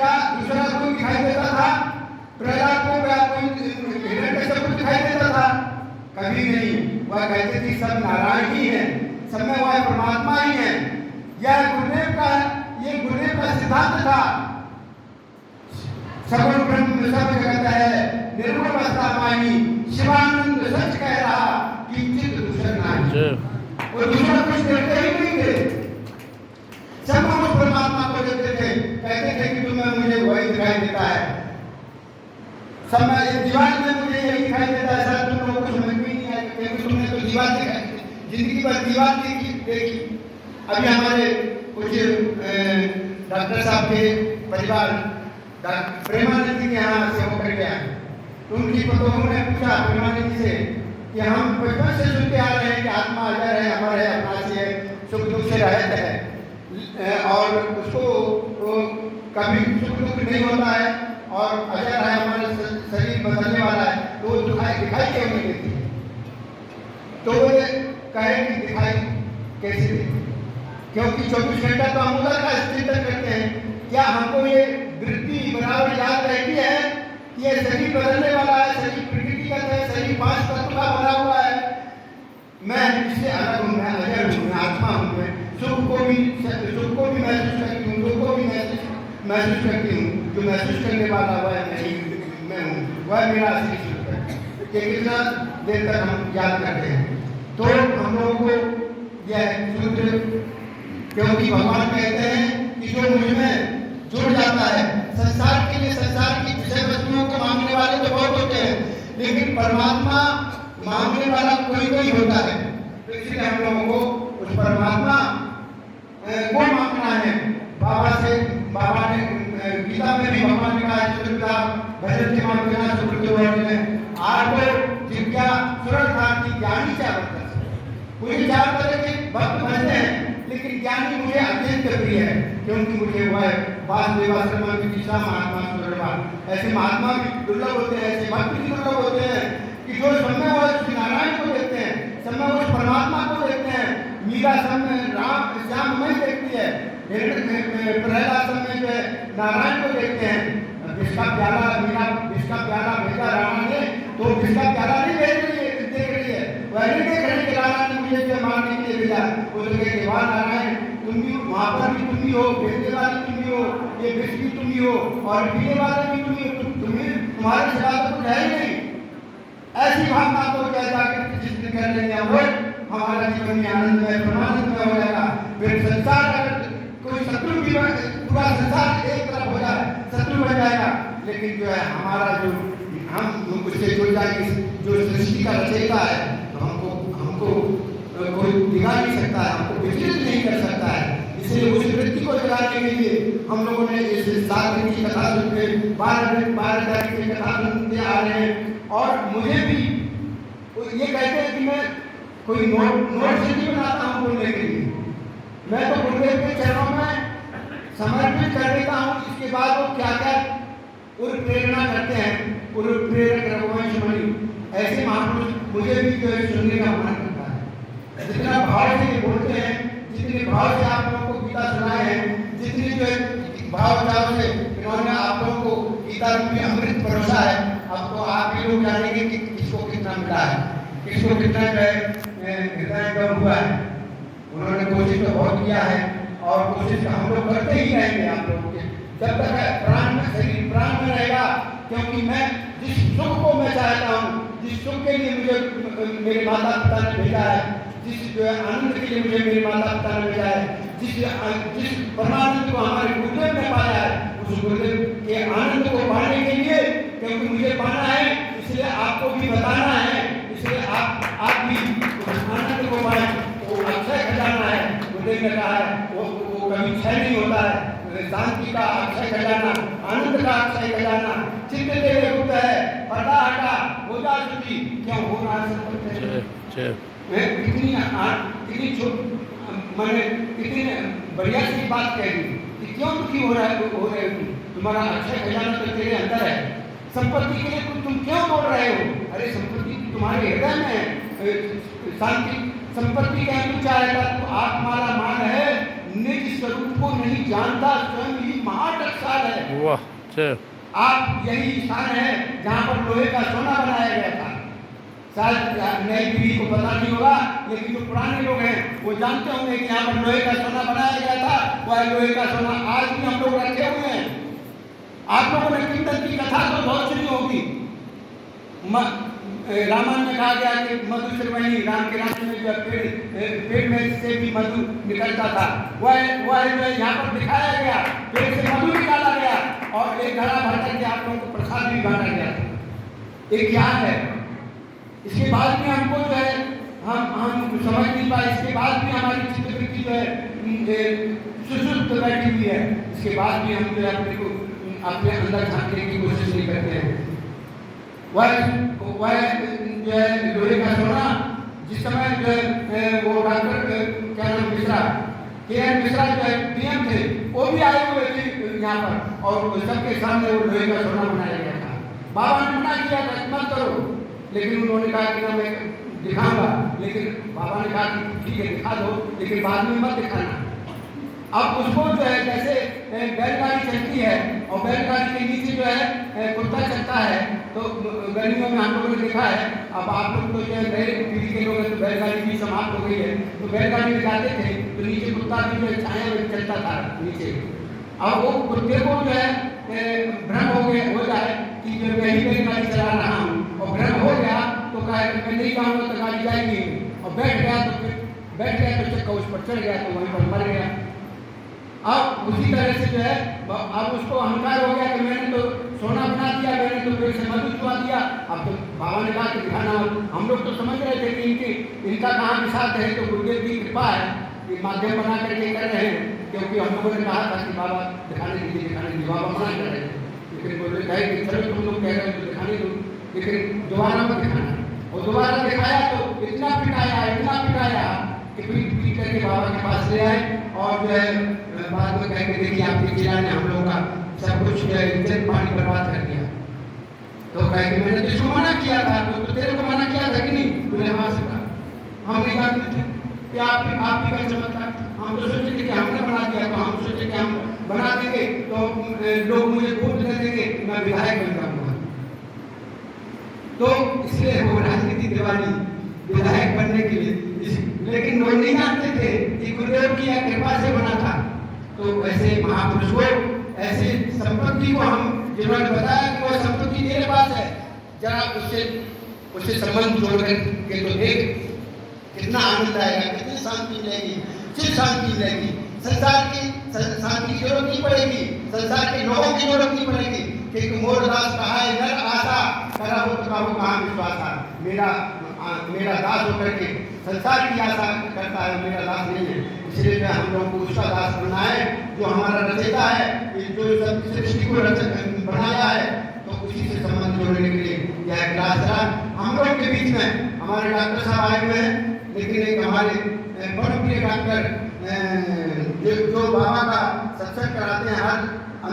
क्या दूसरा कोई दिखाई देता था? प्रहलाद को क्या कोई हिरण्यकश्यप को दिखाई देता था? कभी नहीं। वह कहते थे सब नारायण ही हैं, सब में वह परमात्मा ही है। यह गुरुदेव का सिद्धांत था। सगुण ब्रह्म सब जगत है, निर्गुण अवस्था माही, शिवानंद सच कह रहा, किंचित दूसर नहीं। और दूसरा कुछ देखते ही नहीं थे, सब उस परमात्मा को देखते थे। कहते थे कि तुम्हें मुझे वही दिखाई देता है, सब में दीवार में मुझे यही दिखाई देता है। सर तुम लोगों को समझ में नहीं आया, क्योंकि तुमने तो दीवार दिखाई, जिंदगी भर दीवार देखी। अभी हमारे कुछ डॉक्टर साहब के परिवार प्रेमानंद जी के यहाँ से होकर गया, तो उनकी पतोहू ने पूछा प्रेमानंद जी से कि हम बचपन से सुनते आ रहे हैं कि आत्मा अजर है, अमर है, अविनाशी है, सुख दुख से रहित है और उसको कभी सुख दुख नहीं होता है और अजर है, हमारे शरीर बदलने वाला है, तो वो दिखाई क्यों नहीं देती? तो वो कहे कि दिखाई कैसे देती? क्योंकि 24 घंटा तो हम उधर का चिंतन करते हैं। क्या हमको ये वृत्ति बराबर याद रहती है कि ये शरीर बदलने वाला है, शरीर प्रकृतिगत है, शरीर 5 तत्व का बना हुआ है, मैं इससे अलग हूँ, मैं अजर हूँ, मैं आत्मा हूँ, मैं सुख को भी महसूस करती हूँ, दुख को भी महसूस करती हूँ। जो महसूस करने वाला वह मैं हूँ, वह मेरा असली सुख है। ये कितना देर तक हम याद करते हैं? तो हम लोगों को यह सूत्र, क्योंकि भगवान कहते हैं कि जो मुझ में जुड़ जाता है, संसार के लिए, संसार की विषय वस्तुओं को मांगने वाले तो बहुत होते हैं, लेकिन परमात्मा मांगने वाला कोई होता है। तो इसलिए हम लोगों को उस परमात्मा को मांगना है। बाबा ने गीता में भी भगवान ने कहा, भजन के मांगना सुकृत आर्तो जिज्ञा सुरर्थार्थी ज्ञानी चाहता है। कोई चाहता है कि भक्त भजते हैं, लेकिन ज्ञानी मुझे अत्यंत प्रिय है, क्योंकि मुझे वह वासुदेवाश्रम विदिशा महात्मा सुदर्शन, ऐसे महात्मा भी दुर्लभ होते हैं, ऐसे भक्त भी दुर्लभ होते हैं कि जो समय वह श्री नारायण को देखते हैं, समय उस परमात्मा को देखते हैं। मीरा समय राम श्याम में देखती है, प्रहलाद समय जो है नारायण को देखते हैं। जिसका प्याला मीरा, जिसका प्याला भेजा राणा ने, तो जिसका प्याला नहीं देख रही है, वह नहीं देख रही कि राणा ने मुझे जो मारने के लिए भेजा। वो तो कहते वाह नारायण, तुम भी वहाँ पर भी तुम ही हो, भेजने वाले तुम ही हो, ये विष भी तुम ही हो और पीने वाले भी तुम ही हो, तुम्हारे सिवा तो कुछ है ही नहीं। ऐसी भावना को क्या जाकर जिस कर लेंगे हमारा जीवन में आनंद में परमानंद में हो जाएगा। फिर संसार अगर कोई शत्रु भी, पूरा संसार एक तरफ हो जाए, शत्रु बन जाएगा, लेकिन जो है हमारा जो हम उससे जुड़ जाएंगे, जो सृष्टि का रचयिता है, तो हमको कोई दिखा नहीं सकता है, हमको विचलित नहीं कर सकता है। इसलिए उस वृत्ति को जगाने के लिए हम लोगों ने इस 7 दिन की कथा सुनते, 12 तारीख की कथा सुनते आ रहे हैं। और मुझे भी ये कहते हैं कि मैं कोई नोट से नहीं बनाता हूँ बोलने के लिए, मैं तो गुरुदेव के चरणों में समर्पित कर देता हूँ। इसके बाद वो क्या क्या प्रेरणा करते हैं, प्रेरक रघुवंश मणि ऐसे महापुरुष मुझे भी जो है सुनने का मन करता है। जितना भाव से बोलते हैं, जितने भाव से आप लोगों को गीता सुनाए हैं, जितनी जो है भाव से इन्होंने आप लोगों को गीता रूपी अमृत परोसा है, अब तो आप ही लोग जानेंगे कि किसको कितना मिला है, किसको कितना जो है हृदय गम हुआ है। उन्होंने कोशिश तो बहुत किया है और कोशिश हम लोग करते ही रहेंगे आप लोगों के, जब तक प्राण में, शरीर प्राण में रहेगा। क्योंकि मैं जिस सुख को मैं चाहता हूँ, जिस सुख के लिए मुझे मेरे माता पिता ने भेजा है, जिस जो है आनंद के लिए मुझे मेरे माता पिता ने भेजा है, जिस परमानंद को हमारे गुरुदेव ने पाया है, उस गुरुदेव के आनंद को पाने के लिए, क्योंकि मुझे पाना है इसलिए आपको भी बताना है, इसलिए आप भी उस आनंद को पाए। वो अक्षय खजाना है, गुरुदेव ने कहा है, वो कभी क्षय नहीं होता है। शांति का अक्षय खजाना, आनंद का अक्षय खजाना, चित्त तेरे रूप है, पर्दा हटा हो जा सुखी, क्यों हो रहा है? कितनी बढ़िया सी बात कह दी कि क्यों दुखी हो रहे हो तुम्हारा अक्षय खजाना तो तेरे अंदर है। संपत्ति के लिए तुम क्यों दौड़ रहे हो? अरे संपत्ति तुम्हारे हृदय में है। शांति संपत्ति का तू चाहेगा, तो आत्माला मान है, निज स्वरूप को नहीं जानता, स्वयं ही महान टकसाल है। वाह जय। आप यही स्थान है जहाँ पर लोहे का सोना बनाया गया था। शायद नई पीढ़ी को पता नहीं होगा, लेकिन जो पुराने लोग हैं वो जानते होंगे कि यहाँ पर लोहे का सोना बनाया गया था। वह लोहे का सोना आज भी हम लोग रखे हुए हैं। आप लोगों ने कीर्तन की कथा तो बहुत सुनी होगी। रामायण में कहा गया कि मधु से वही राम के राज्य में जो पेड़ में से भी मधु निकलता था, वह जो है यहाँ पर दिखाया गया। पेड़ से मधु निकाला गया और एक घड़ा भर करके आप लोगों को प्रसाद भी बांटा गया। एक ज्ञान है। इसके बाद भी हमको जो है हम समझ नहीं पाए। इसके बाद भी हमारी चित्तवृत्ति जो है सुसुप्त बैठी हुई है। इसके बाद भी हम जो है अपने अंदर झांकने की कोशिश नहीं करते हैं। वह जो है लोहे का सोना, जिस समय जो है वो डॉक्टर क्या नाम मिश्रा, के.एन. मिश्रा जो है डीएम थे, वो भी आए हुए थे यहाँ पर और सबके सामने वो लोहे का सोना बनाया गया था। बाबा ने मना किया था मत करो, लेकिन उन्होंने कहा कि ना मैं दिखाऊंगा। लेकिन बाबा ने कहा कि ठीक है दिखा दो, लेकिन बाद में मत दिखाना। अब उसको जो है जैसे बैलगाड़ी चलती है और बैलगाड़ी के नीचे जो है कुत्ता चलता है, तो गर्मियों में हम लोगों ने देखा है। अब आप लोग तो जो है नए पीढ़ी के लोग हैं तो बैलगाड़ी भी समाप्त हो गई है। तो बैलगाड़ी में जाते थे तो नीचे कुत्ता भी जो है छाया में चलता था नीचे। अब वो कुत्ते को जो है भ्रम हो जाए कि जो मैं ही बैलगाड़ी चला रहा हूँ, और भ्रम हो गया तो कहा मैं नहीं जाऊँगा तो गाड़ी जाएगी, और बैठ गया तो चक्का उस पर चढ़ गया तो वहीं पर मर गया। अब उसी तरह से जो है अब उसको अहंकार हो गया कि मैंने तो सोना बना दिया, मैंने तो पेड़ से मधु चुरा दिया। अब तो बाबा ने कहा कि दिखाना। हम लोग तो समझ रहे थे कि इनका कहाँ विषाद है, तो गुरुदेव की कृपा है कि माध्यम बना करके कर रहे हैं। क्योंकि हम लोगों ने कहा था कि बाबा दिखाने दीजिए, बाबा मना कर रहे थे। लेकिन बोले कहे कि चलो तुम लोग कह रहे हो तो दिखाने दो, लेकिन दोबारा मत दिखाना। और दोबारा दिखाया तो इतना पिटाया कि पीट करके बाबा के पास ले आए और जो है बाद में कह के देखिए आपके जिला ने हम लोगों का सब कुछ इज्जत पानी बर्बाद कर दिया। तो कह के मैंने तुझको मना किया था, तो तेरे को मना किया था कि नहीं? बोले हाँ से कहा। हम नहीं जानते थे कि आप भी कर चमत्कार। हम तो सोचे थे कि हमने बना दिया, तो हम सोचे कि हम बना देंगे तो लोग मुझे वोट दे देंगे, मैं विधायक बन जाऊंगा। तो इसलिए वो राजनीति दिवाली विधायक बनने के लिए, लेकिन वो नहीं जानते थे कि गुरुदेव की कृपा से बना था। तो ऐसे महापुरुष को, ऐसे संपत्ति को हम जिन्होंने बताया कि वो संपत्ति मेरे पास है, जरा उससे संबंध जोड़ करके तो देख कितना आनंद आएगा, कितनी शांति मिलेगी, चिर शांति मिलेगी। संसार की शांति की जरूरत नहीं पड़ेगी, संसार के लोगों की जरूरत नहीं पड़ेगी। क्योंकि मोरदास कहा है नर आशा करा हो तो कहाँ विश्वासा। मेरा दास होकर के संसार की आशा करता है, मेरा दास नहीं है। इसलिए जो हम लोगों को उसका दास बनना है जो हमारा रचयिता है, जो सब सृष्टि को बनाया है। तो उसी से संबंध जोड़ने के लिए यह क्लास रहा। हम लोग के बीच में हमारे डॉक्टर साहब आए हुए हैं, लेकिन एक हमारे बड़े प्रिय डॉक्टर जो बाबा का सत्संग कराते हैं हर